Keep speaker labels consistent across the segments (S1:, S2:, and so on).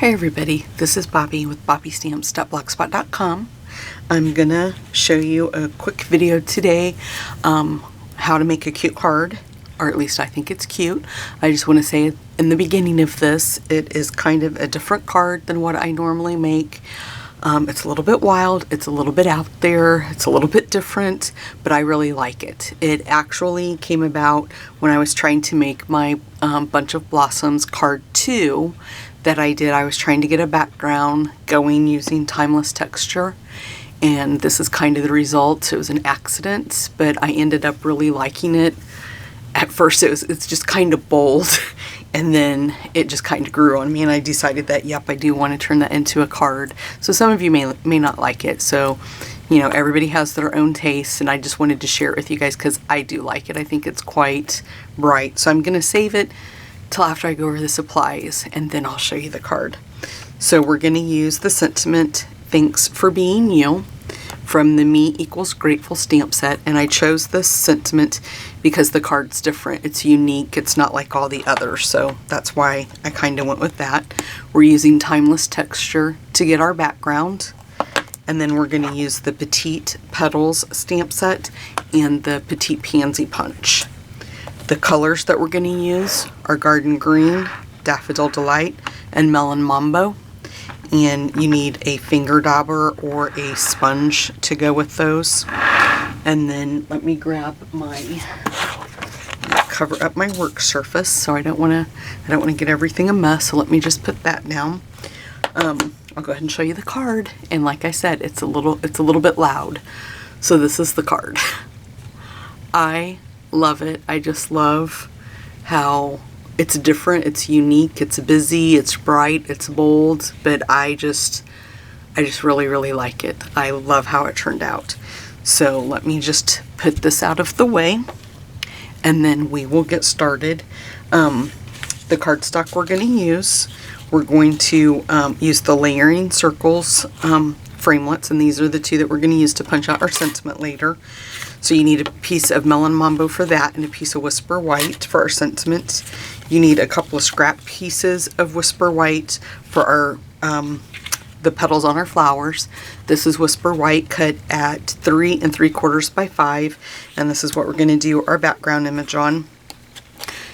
S1: Hi everybody, this is Bobby with bobbystamps.blogspot.com. I'm gonna show you a quick video today, how to make a cute card, or at least I think it's cute. I just want to say in the beginning of this, it is kind of a different card than what I normally make. It's a little bit wild, it's a little bit out there, it's a little bit different, but I really like it. It actually came about when I was trying to make my Bunch of Blossoms card 2 that I did. I was trying to get a background going using Timeless Texture, and this is kind of the result. It was an accident, but I ended up really liking it. At first it's just kind of bold, and then it just kind of grew on me, and I decided that, yep, I do want to turn that into a card. So some of you may not like it, so you know, everybody has their own tastes, and I just wanted to share it with you guys because I do like it. I think it's quite bright. So I'm going to save it till after I go over the supplies, and then I'll show you the card. So we're going to use the sentiment, "Thanks for Being You," from the Me Equals Grateful stamp set, and I chose this sentiment because the card's different. It's unique. It's not like all the others, so that's why I kind of went with that. We're using Timeless Texture to get our background, and then we're going to use the Petite Petals stamp set and the Petite Pansy Punch. The colors that we're going to use are Garden Green, Daffodil Delight, and Melon Mambo. And you need a finger dauber or a sponge to go with those. And then let me grab cover up my work surface, so I don't want to get everything a mess. So let me just put that down. I'll go ahead and show you the card. And like I said, it's a little bit loud. So this is the card. I love it. I just love how it's different, it's unique, it's busy, it's bright, it's bold, but I just really like it. I love how it turned out. So let me just put this out of the way, and then we will get started. The cardstock we're going to use, we're going to use the Layering Circles framelits, and these are the two that we're going to use to punch out our sentiment later. So you need a piece of Melon Mambo for that, and a piece of Whisper White for our sentiment. You need a couple of scrap pieces of Whisper White for our the petals on our flowers. This is Whisper White cut at 3 3/4 by 5, and this is what we're going to do our background image on.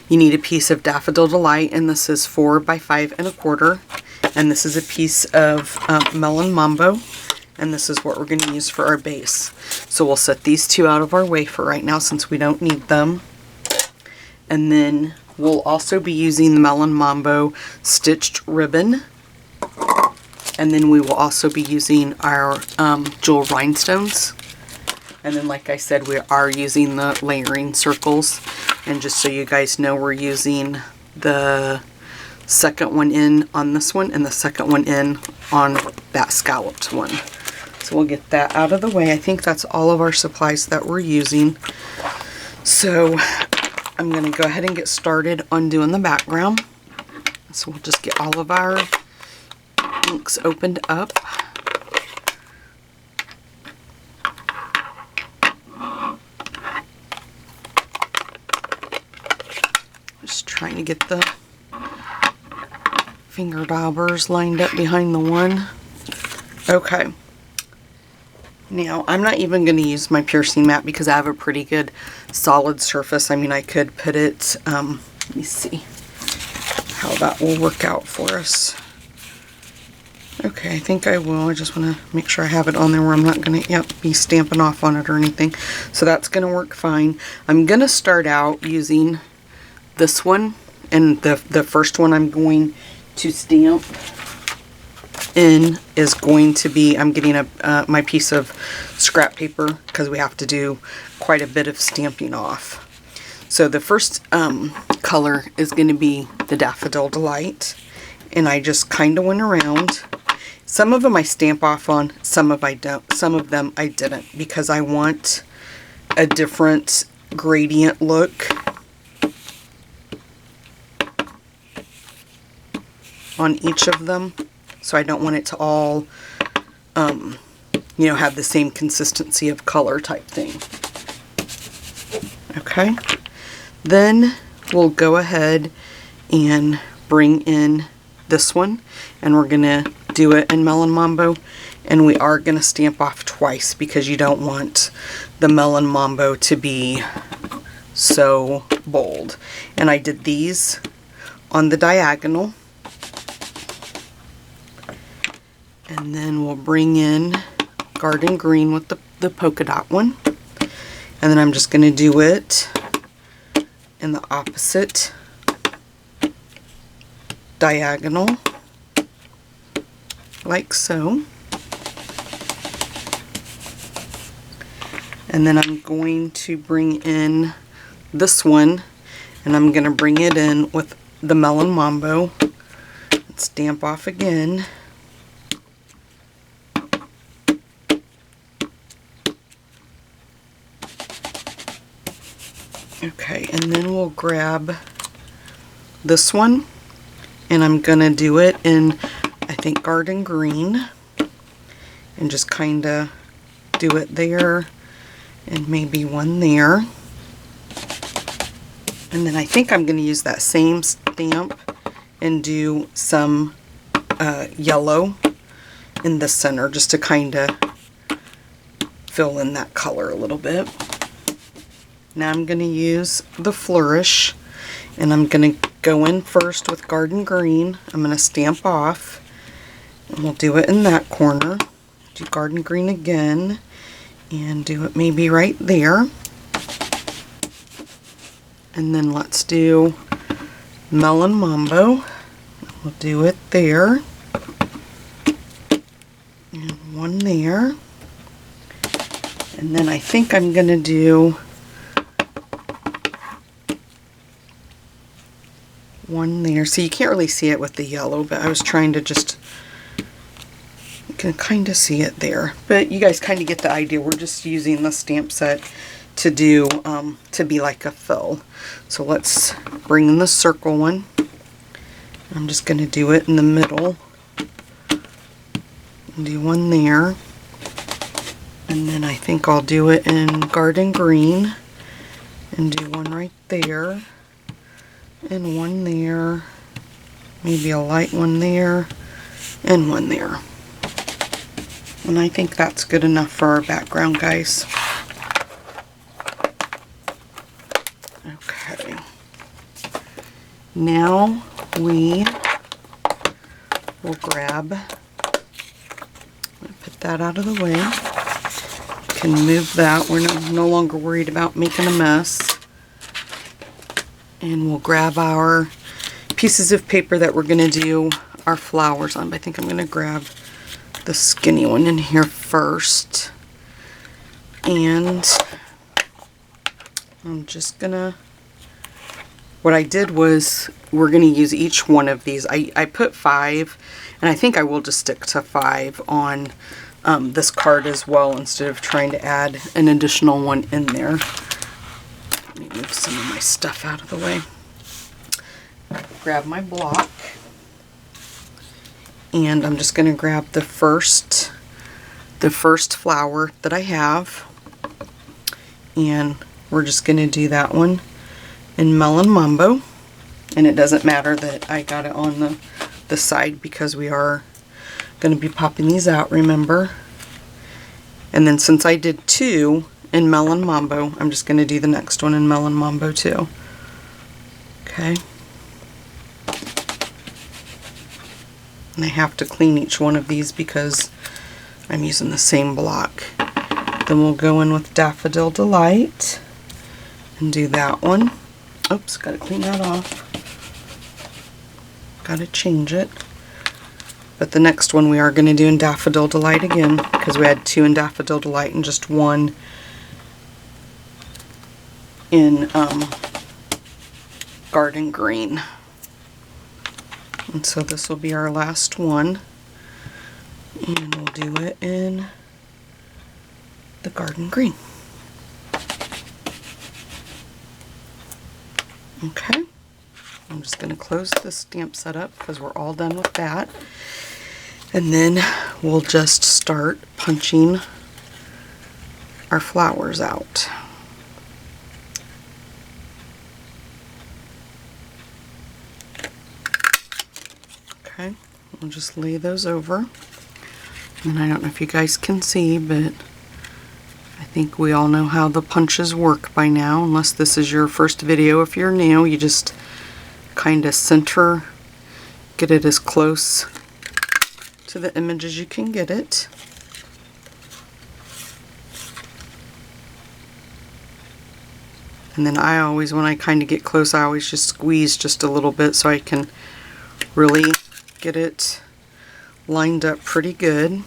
S1: You need a piece of Daffodil Delight, and this is 4 by 5 1/4, and this is a piece of Melon Mambo, and this is what we're going to use for our base. So we'll set these two out of our way for right now since we don't need them. And then we'll also be using the Melon Mambo stitched ribbon. And then we will also be using our jewel rhinestones. And then, like I said, we are using the Layering Circles. And just so you guys know, we're using the second one in on this one and the second one in on that scalloped one. So we'll get that out of the way. I think that's all of our supplies that we're using. So I'm going to go ahead and get started on doing the background. So we'll just get all of our inks opened up. Just trying to get the finger daubers lined up behind the one. Okay. Now, I'm not even going to use my piercing mat because I have a pretty good solid surface. I mean, I could put it, let me see how that will work out for us. Okay, I think I will. I just want to make sure I have it on there where I'm not going to be stamping off on it or anything. So that's going to work fine. I'm going to start out using this one, and the first one I'm going to stamp in is going to be, I'm getting my piece of scrap paper because we have to do quite a bit of stamping off. So the first color is going to be the Daffodil Delight, and I just kind of went around. Some of them I stamp off on, some of them I didn't, because I want a different gradient look on each of them. So I don't want it to all, you know, have the same consistency of color type thing. Okay. Then we'll go ahead and bring in this one, and we're going to do it in Melon Mambo, and we are going to stamp off twice because you don't want the Melon Mambo to be so bold. And I did these on the diagonal. And then we'll bring in Garden Green with the polka dot one. And then I'm just going to do it in the opposite diagonal, like so. And then I'm going to bring in this one, and I'm going to bring it in with the Melon Mambo. Stamp off again. Okay, and then we'll grab this one, and I'm gonna do it in, I think, Garden Green, and just kind of do it there, and maybe one there. And then I think I'm gonna use that same stamp and do some yellow in the center, just to kind of fill in that color a little bit. Now I'm going to use the Flourish, and I'm going to go in first with Garden Green. I'm going to stamp off, and we'll do it in that corner. Do Garden Green again, and do it maybe right there. And then let's do Melon Mambo. We'll do it there, and one there. And then I think I'm going to do one there. So you can't really see it with the yellow, but I was trying to just, you can kind of see it there. But you guys kind of get the idea. We're just using the stamp set to do, to be like a fill. So let's bring in the circle one. I'm just going to do it in the middle. Do one there. And then I think I'll do it in Garden Green. And do one right there. And one there, maybe a light one there, and one there. And I think that's good enough for our background, guys. Okay. Now we will grab, put that out of the way. Can move that. We're no longer worried about making a mess. And we'll grab our pieces of paper that we're going to do our flowers on. I think I'm going to grab the skinny one in here first. And I'm just going to, what I did was, we're going to use each one of these. I put 5, and I think I will just stick to 5 on this card as well, instead of trying to add an additional one in there. Let me move some of my stuff out of the way. Grab my block, and I'm just going to grab the first flower that I have, and we're just going to do that one in Melon Mambo. And it doesn't matter that I got it on the side, because we are going to be popping these out, remember. And then since I did 2 in Melon Mambo, I'm just going to do the next one in Melon Mambo too. Okay. And I have to clean each one of these because I'm using the same block. Then we'll go in with Daffodil Delight and do that one. Oops, gotta clean that off. Gotta change it. But the next one we are going to do in Daffodil Delight again, because we had 2 in Daffodil Delight and just 1 in Garden Green. And so this will be our last one, and we'll do it in the Garden Green. Okay, I'm just going to close the stamp set up because we're all done with that. And then we'll just start punching our flowers out. Okay. we'll just lay those over. And I don't know if you guys can see, but I think we all know how the punches work by now, unless this is your first video. If you're new, you just kind of center, get it as close to the image as you can get it. And then I always, when I kind of get close, I always just squeeze just a little bit so I can really get it lined up pretty good.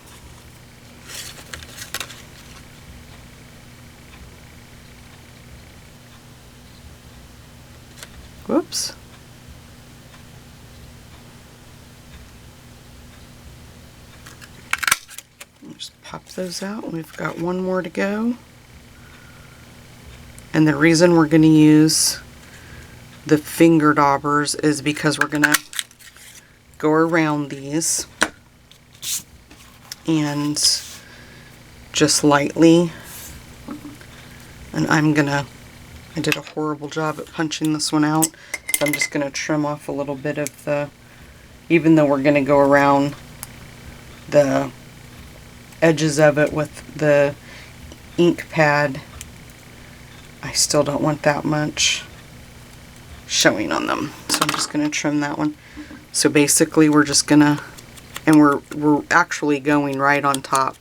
S1: Whoops. Just pop those out. We've got one more to go. And the reason we're going to use the finger daubers is because we're going to go around these and just lightly, and I did a horrible job at punching this one out, so I'm just going to trim off a little bit of the, even though we're going to go around the edges of it with the ink pad, I still don't want that much showing on them. So I'm just going to trim that one. So basically we're just going to, and we're actually going right on top.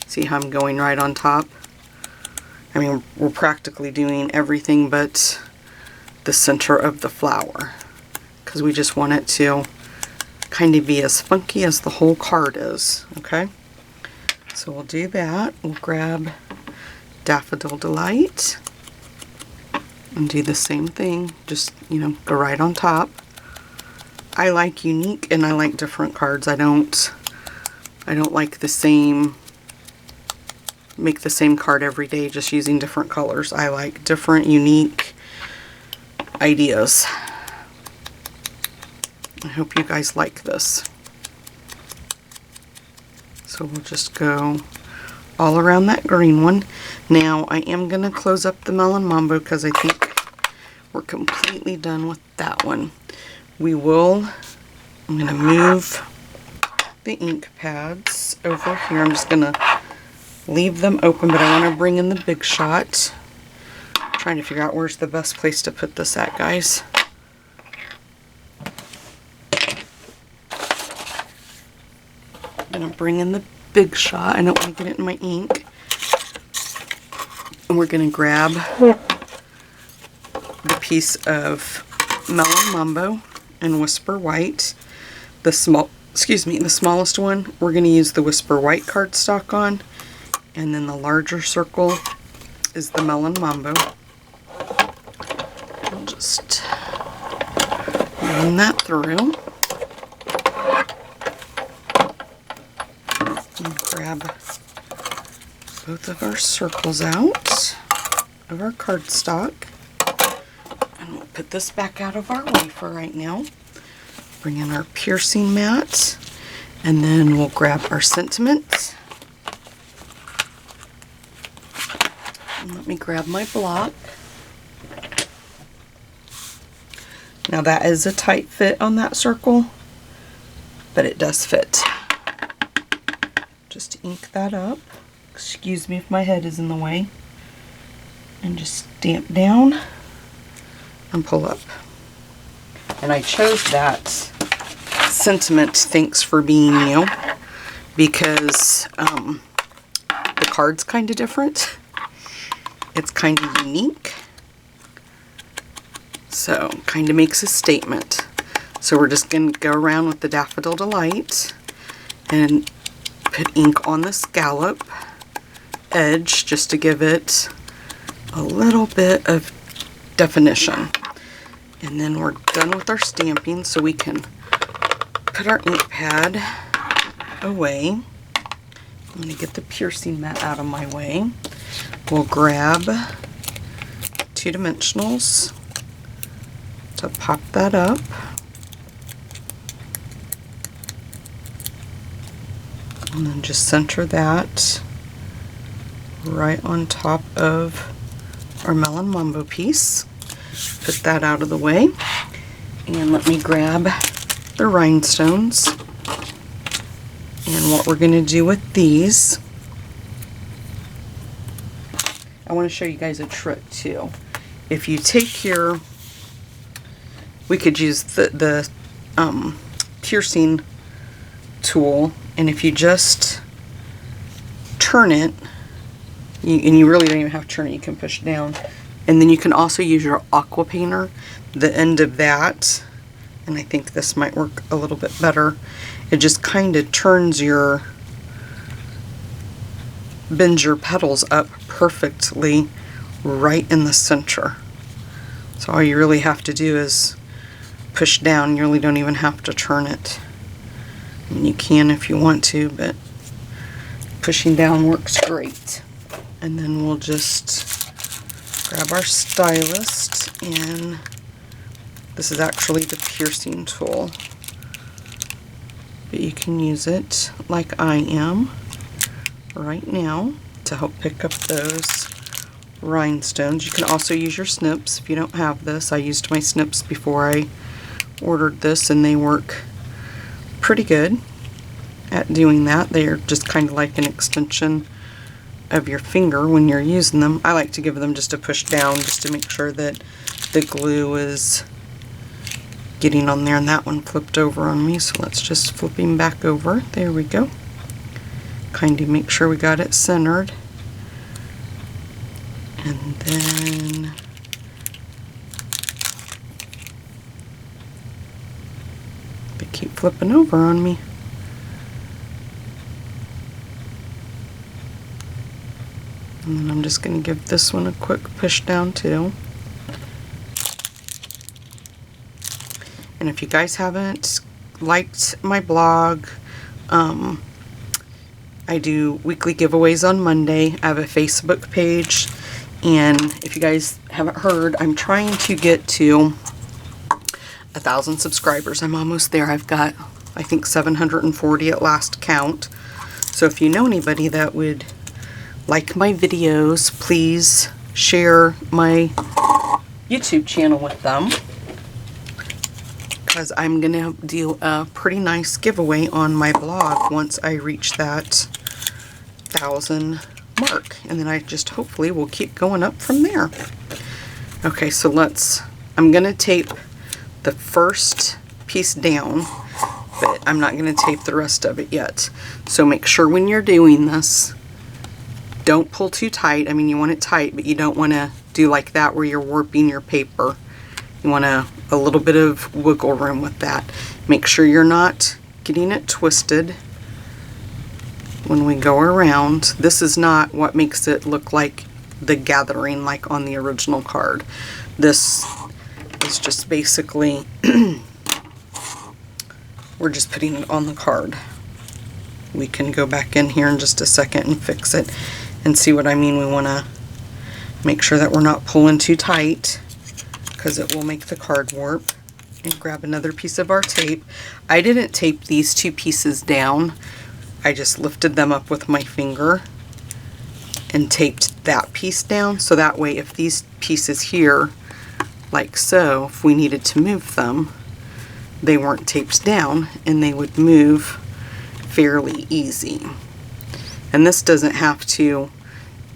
S1: See how I'm going right on top? I mean, we're practically doing everything but the center of the flower, because we just want it to kind of be as funky as the whole card is, okay? So we'll do that. We'll grab Daffodil Delight and do the same thing, just, you know, go right on top. I like unique and I like different cards. I don't like the same, make the same card every day just using different colors. I like different, unique ideas. I hope you guys like this. So we'll just go all around that green one. Now I am going to close up the Melon Mambo because I think we're completely done with that one. I'm going to move the ink pads over here. I'm just going to leave them open, but I want to bring in the Big Shot. I'm trying to figure out where's the best place to put this at, guys. I'm going to bring in the Big Shot. I don't want to get it in my ink. And we're going to grab the piece of Melon Mambo and Whisper White. The smallest one, we're going to use the Whisper White cardstock on. And then the larger circle is the Melon Mambo. I'll just run that through. And grab both of our circles out of our cardstock. And we'll put this back out of our way for right now. Bring in our piercing mat. And then we'll grab our sentiment. And let me grab my block. Now that is a tight fit on that circle, but it does fit. Just ink that up. Excuse me if my head is in the way. And just stamp down and pull up. And I chose that sentiment, thanks for being you, because the card's kind of different. It's kind of unique. So, kind of makes a statement. So we're just going to go around with the Daffodil Delight and put ink on the scallop edge just to give it a little bit of definition. And then we're done with our stamping, so we can put our ink pad away. I'm going to get the piercing mat out of my way. We'll grab 2 dimensionals to pop that up. And then just center that right on top of our Melon Mambo piece. Put that out of the way. And let me grab the rhinestones. And what we're going to do with these, I want to show you guys a trick too. If you take your, we could use the piercing tool, and if you just turn it, and you really don't even have to turn it, you can push down, and then you can also use your aqua painter, the end of that, and I think this might work a little bit better. It just kind of turns your, bends your petals up perfectly right in the center. So all you really have to do is push down. You really don't even have to turn it. I mean, you can if you want to, but pushing down works great. And then we'll just grab our stylus, and this is actually the piercing tool, but you can use it like I am right now to help pick up those rhinestones. You can also use your snips if you don't have this. I used my snips before I ordered this, and they work pretty good at doing that. They are just kind of like an extension of your finger when you're using them. I like to give them just a push down just to make sure that the glue is getting on there, and that one flipped over on me, so let's just flip him back over. There we go. Kind of make sure we got it centered. And then they keep flipping over on me. And then I'm just going to give this one a quick push down too. And if you guys haven't liked my blog, I do weekly giveaways on Monday. I have a Facebook page, and if you guys haven't heard, I'm trying to get to 1,000 subscribers. I'm almost there. I've got, I think, 740 at last count. So if you know anybody that would like my videos, please share my YouTube channel with them, because I'm going to do a pretty nice giveaway on my blog once I reach that 1,000 mark, and then I just hopefully will keep going up from there. Okay, so I'm going to tape the first piece down, but I'm not going to tape the rest of it yet. So make sure when you're doing this, don't pull too tight. I mean, you want it tight, but you don't want to do like that where you're warping your paper. You want a little bit of wiggle room with that. Make sure you're not getting it twisted when we go around. This is not what makes it look like the gathering like on the original card. This is just basically we're just putting it on the card. We can go back in here in just a second and fix it and see what I mean. We want to make sure that we're not pulling too tight, because it will make the card warp. And grab another piece of our tape. I didn't tape these two pieces down. I just lifted them up with my finger and taped that piece down, so that way if these pieces here, like so, if we needed to move them, they weren't taped down and they would move fairly easy. And this doesn't have to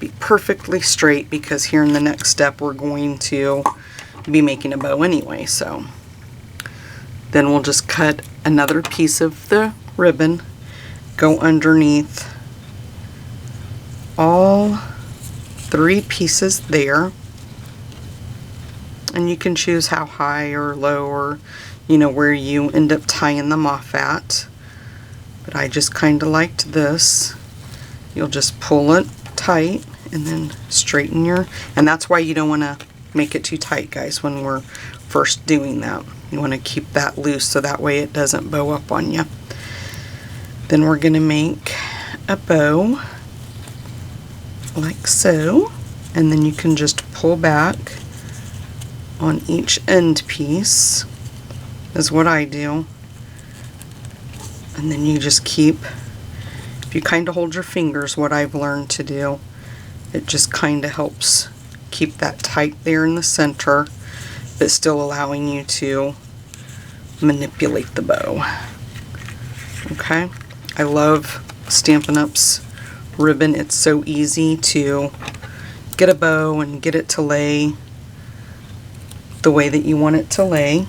S1: be perfectly straight, because here in the next step we're going to be making a bow anyway. So then we'll just cut another piece of the ribbon, go underneath all 3 pieces there, and you can choose how high or low, or you know, where you end up tying them off at. But I just kind of liked this. You'll just pull it tight and then straighten your, and that's why you don't want to make it too tight, guys, when we're first doing that. You want to keep that loose so that way it doesn't bow up on you. Then we're going to make a bow like so, and then you can just pull back on each end piece, is what I do. And then you just keep, if you kind of hold your fingers, what I've learned to do, it just kind of helps keep that tight there in the center, but still allowing you to manipulate the bow. Okay, I love Stampin' Up's ribbon. It's so easy to get a bow and get it to lay the way that you want it to lay.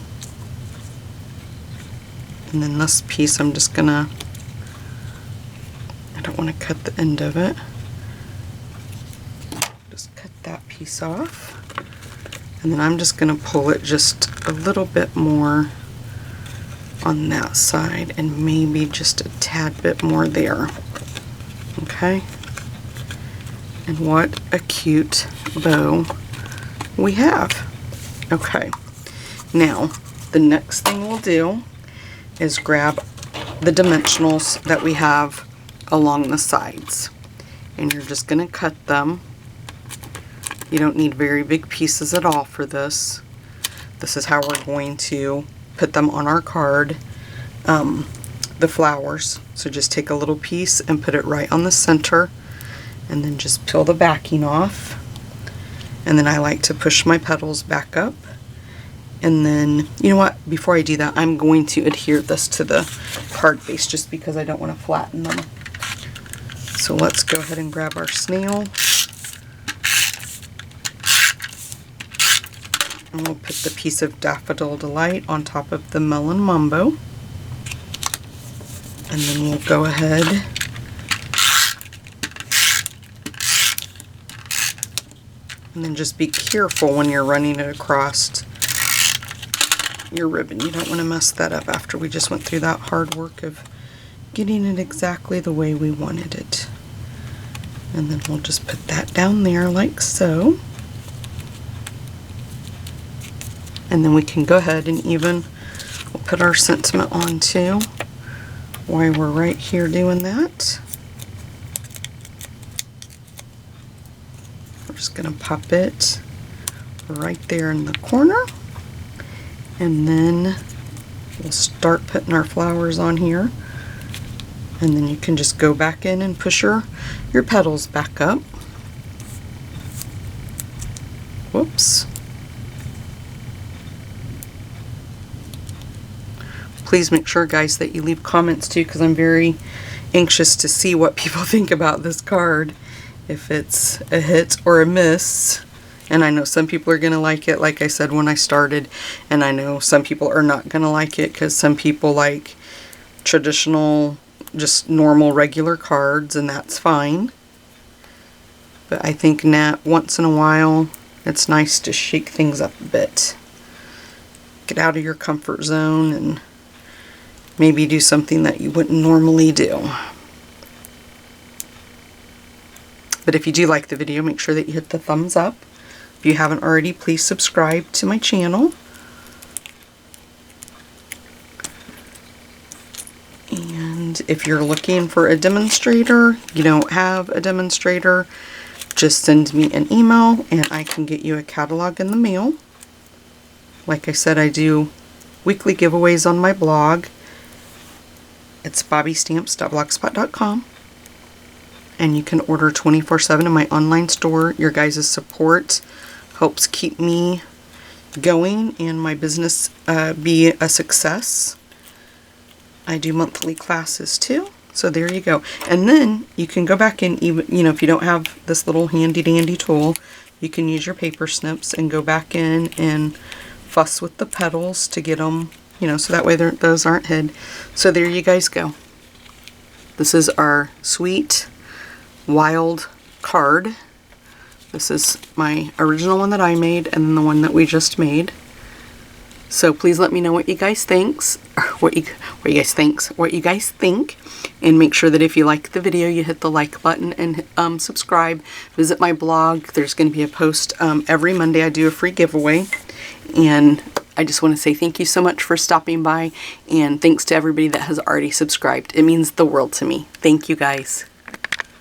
S1: And then this piece, I'm just gonna, I don't want to cut the end of it. Just cut that piece off. And then I'm just gonna pull it just a little bit more on that side and maybe just a tad bit more there. Okay. And what a cute bow we have. Okay. Now, the next thing we'll do is grab the dimensionals that we have along the sides. And you're just going to cut them. You don't need very big pieces at all for this. This is how we're going to put them on our card, the flowers. So just take a little piece and put it right on the center, and then just peel the backing off. And then I like to push my petals back up. And then, you know what, before I do that, I'm going to adhere this to the card base just because I don't want to flatten them. So let's go ahead and grab our snail. And we'll put the piece of Daffodil Delight on top of the Melon Mambo. And then we'll go ahead and then just be careful when you're running it across your ribbon. You don't want to mess that up after we just went through that hard work of getting it exactly the way we wanted it. And then we'll just put that down there like so. And then we can go ahead and even we'll put our sentiment on too while we're right here doing that. We're just going to pop it right there in the corner. And then we'll start putting our flowers on here. And then you can just go back in and push your petals back up. Whoops. Please make sure, guys, that you leave comments too, because I'm very anxious to see what people think about this card. If it's a hit or a miss. And I know some people are going to like it, like I said when I started. And I know some people are not going to like it because some people like traditional, just normal, regular cards, and that's fine. But I think once in a while, it's nice to shake things up a bit. Get out of your comfort zone and maybe do something that you wouldn't normally do. But if you do like the video, make sure that you hit the thumbs up. If you haven't already, please subscribe to my channel. And if you're looking for a demonstrator, you don't have a demonstrator, just send me an email and I can get you a catalog in the mail. Like I said, I do weekly giveaways on my blog. It's bobbystamps.blogspot.com. And you can order 24/7 in my online store. Your guys' support helps keep me going and my business be a success. I do monthly classes too. So there you go. And then you can go back and even, you know, if you don't have this little handy dandy tool, you can use your paper snips and go back in and fuss with the petals to get them, you know, so that way those aren't hid. So there you guys go. This is our sweet wild card. This is my original one that I made and then the one that we just made. So please let me know what you guys think, and make sure that if you like the video, you hit the like button and subscribe. Visit my blog. There's going to be a post every Monday. I do a free giveaway, and I just want to say thank you so much for stopping by, and thanks to everybody that has already subscribed. It means the world to me. Thank you, guys.